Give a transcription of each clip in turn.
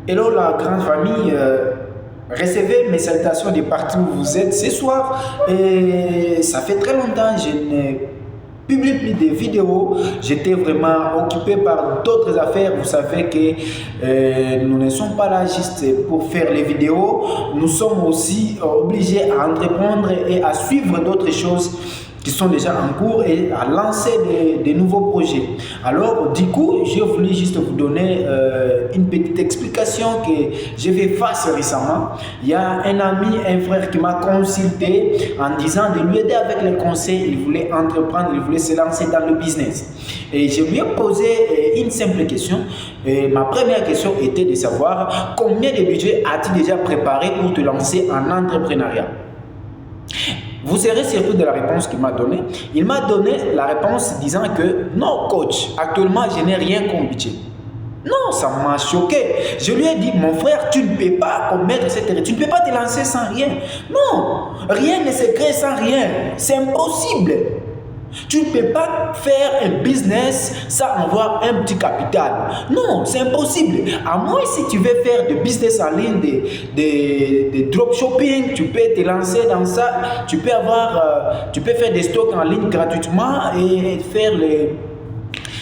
Hello la grande famille, recevez mes salutations de partout où vous êtes ce soir. Et ça fait très longtemps que je ne publie plus de vidéos. J'étais vraiment occupé par d'autres affaires. Vous savez que nous ne sommes pas là juste pour faire les vidéos. Nous sommes aussi obligés à entreprendre et à suivre d'autres choses qui sont déjà en cours et à lancer des nouveaux projets. Alors, du coup, j'ai voulu juste vous donner une petite explication que j'ai fait face récemment. Il y a un ami, un frère qui m'a consulté en disant de lui aider avec les conseils. Il voulait entreprendre, il voulait se lancer dans le business. Et je lui ai posé une simple question. Et ma première question était de savoir combien de budget as-tu déjà préparé pour te lancer en entrepreneuriat? Vous serez surpris de la réponse qu'il m'a donnée. Il m'a donné la réponse disant que non, coach, actuellement, je n'ai rien comme budget. Non, ça m'a choqué. Je lui ai dit, mon frère, tu ne peux pas commettre cette erreur. Tu ne peux pas te lancer sans rien. Non, rien ne se crée sans rien. C'est impossible. Tu ne peux pas faire un business sans avoir un petit capital. Non, c'est impossible. À moins si tu veux faire de business en ligne, de dropshipping, tu peux te lancer dans ça. Tu peux faire des stocks en ligne gratuitement et faire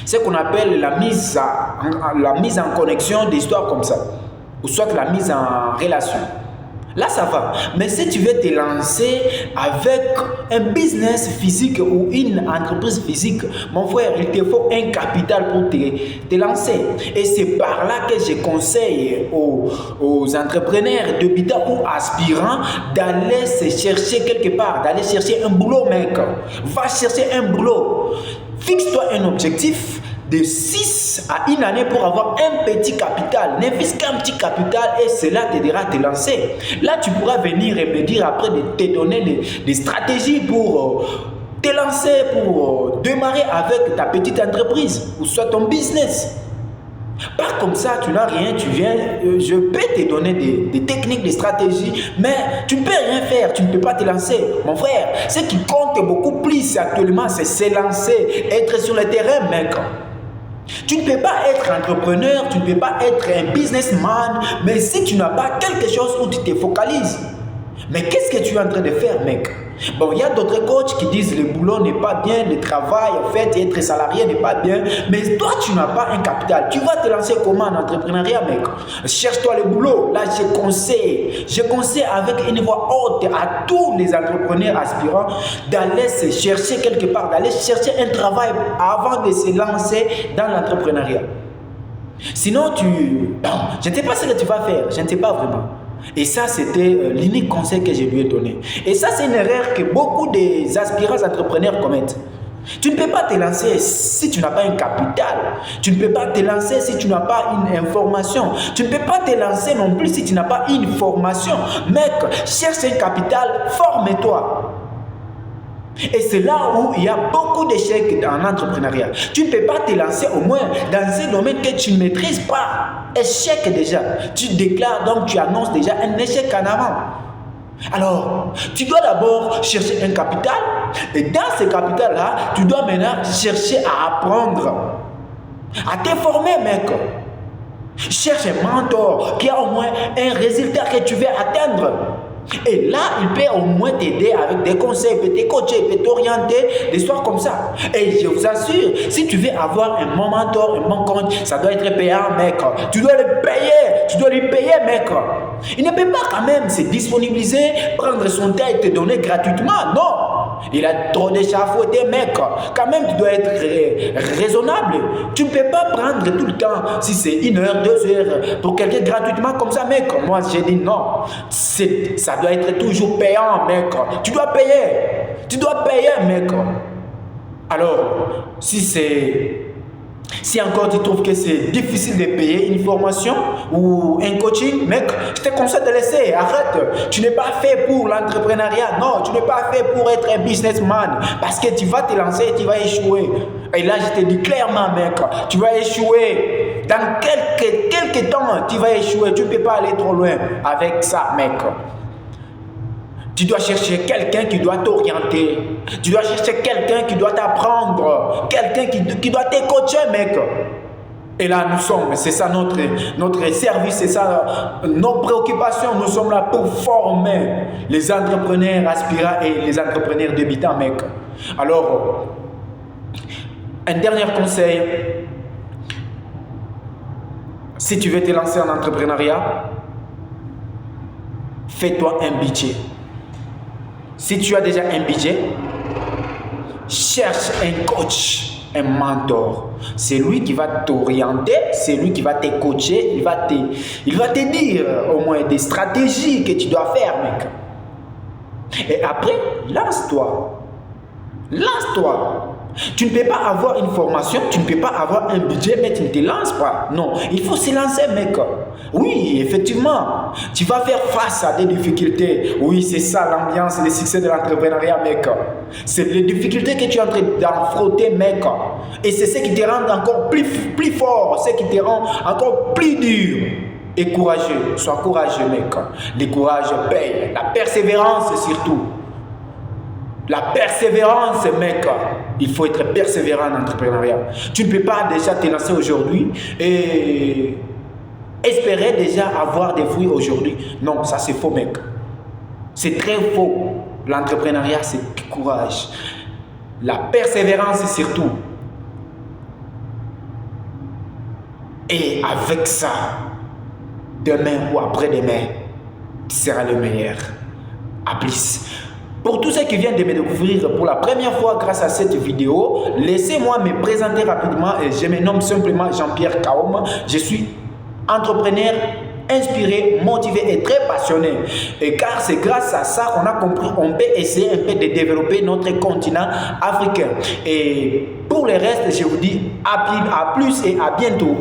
ce qu'on appelle la mise en connexion d'histoires comme ça. Ou soit la mise en relation. Là, ça va. Mais si tu veux te lancer avec un business physique ou une entreprise physique, mon frère, il te faut un capital pour te lancer. Et c'est par là que je conseille aux entrepreneurs débutants ou aspirants d'aller se chercher quelque part, d'aller chercher un boulot, mec. Va chercher un boulot. Fixe-toi un objectif de 6 à 1 année pour avoir un petit capital. N'investis qu'un petit capital et cela t'aidera à te lancer. Là, tu pourras venir et me dire après de te donner des stratégies pour te lancer, pour démarrer avec ta petite entreprise ou soit ton business. Pas comme ça, tu n'as rien, tu viens, je peux te donner des techniques, des stratégies, mais tu ne peux rien faire, tu ne peux pas te lancer. Mon frère, ce qui compte beaucoup plus actuellement, c'est se lancer, être sur le terrain, mec. Tu ne peux pas être entrepreneur, tu ne peux pas être un businessman, mais si tu n'as pas quelque chose où tu te focalises. Mais qu'est-ce que tu es en train de faire, mec? Bon, il y a d'autres coachs qui disent le boulot n'est pas bien, le travail, en fait, être salarié n'est pas bien. Mais toi, tu n'as pas un capital. Tu vas te lancer comment en entrepreneuriat, mec? Cherche-toi le boulot. Là, je conseille avec une voix haute à tous les entrepreneurs aspirants d'aller se chercher quelque part, d'aller chercher un travail avant de se lancer dans l'entrepreneuriat. Sinon, je ne sais pas ce que tu vas faire. Je ne sais pas vraiment. Et ça, c'était l'unique conseil que je lui ai donné. Et ça, c'est une erreur que beaucoup des aspirants entrepreneurs commettent. Tu ne peux pas te lancer si tu n'as pas un capital. Tu ne peux pas te lancer si tu n'as pas une information. Tu ne peux pas te lancer non plus si tu n'as pas une formation. Mec, cherche un capital, forme-toi. Et c'est là où il y a beaucoup d'échecs dans l'entrepreneuriat. Tu ne peux pas te lancer au moins dans un domaine que tu ne maîtrises pas. Échec déjà. Tu déclares donc, tu annonces déjà un échec en avant. Alors, tu dois d'abord chercher un capital. Et dans ce capital-là, tu dois maintenant chercher à apprendre, à te former, mec. Cherche un mentor qui a au moins un résultat que tu veux atteindre. Et là, il peut au moins t'aider avec des conseils, il peut te coacher, il peut t'orienter, des histoires comme ça. Et je vous assure, si tu veux avoir un bon mentor, un bon coach, ça doit être payant, mec. Tu dois le payer, tu dois lui payer, mec. Il ne peut pas quand même se disponibiliser, prendre son temps et te donner gratuitement, non. Il a trop d'échafauder, mec. Quand même, tu dois être raisonnable. Tu ne peux pas prendre tout le temps, si c'est 1 heure, 2 heures, pour quelqu'un gratuitement comme ça, mec. Moi, j'ai dit non. Ça doit être toujours payant, mec. Tu dois payer. Tu dois payer, mec. Alors, si encore tu trouves que c'est difficile de payer une formation ou un coaching, mec, je te conseille de laisser. Arrête. Tu n'es pas fait pour l'entrepreneuriat. Non, tu n'es pas fait pour être un businessman. Parce que tu vas te lancer et tu vas échouer. Et là, je te dis clairement, mec, tu vas échouer. Dans quelques temps, tu vas échouer. Tu ne peux pas aller trop loin avec ça, mec. Tu dois chercher quelqu'un qui doit t'orienter. Tu dois chercher quelqu'un qui doit t'apprendre. Quelqu'un qui doit te coacher, mec. Et là, nous sommes, c'est ça notre service, c'est ça nos préoccupations. Nous sommes là pour former les entrepreneurs aspirants et les entrepreneurs débutants, mec. Alors, un dernier conseil, si tu veux te lancer en entrepreneuriat, fais-toi un budget. Si tu as déjà un budget, cherche un coach, un mentor. C'est lui qui va t'orienter, c'est lui qui va te coacher, il va te dire au moins des stratégies que tu dois faire, mec. Et après, lance-toi. Lance-toi. Tu ne peux pas avoir une formation, tu ne peux pas avoir un budget, mais tu ne te lances pas. Non, il faut se lancer, mec. Oui, effectivement, tu vas faire face à des difficultés. Oui, c'est ça l'ambiance, le succès de l'entrepreneuriat, mec. C'est les difficultés que tu es en train d'affronter, mec. Et c'est ce qui te rend encore plus fort, ce qui te rend encore plus dur. Et courageux, sois courageux, mec. Le courage paye, la persévérance surtout. La persévérance, mec. Il faut être persévérant en entrepreneuriat. Tu ne peux pas déjà te lancer aujourd'hui et espérer déjà avoir des fruits aujourd'hui. Non, ça c'est faux, mec. C'est très faux. L'entrepreneuriat, c'est du courage. La persévérance surtout. Et avec ça, demain ou après-demain, tu seras le meilleur. À plus. Pour tous ceux qui viennent de me découvrir pour la première fois grâce à cette vidéo, laissez-moi me présenter rapidement. Je me nomme simplement Jean-Pierre Kaom. Je suis entrepreneur inspiré, motivé et très passionné. Et car c'est grâce à ça qu'on a compris, on peut essayer un peu de développer notre continent africain. Et pour le reste, je vous dis à plus et à bientôt.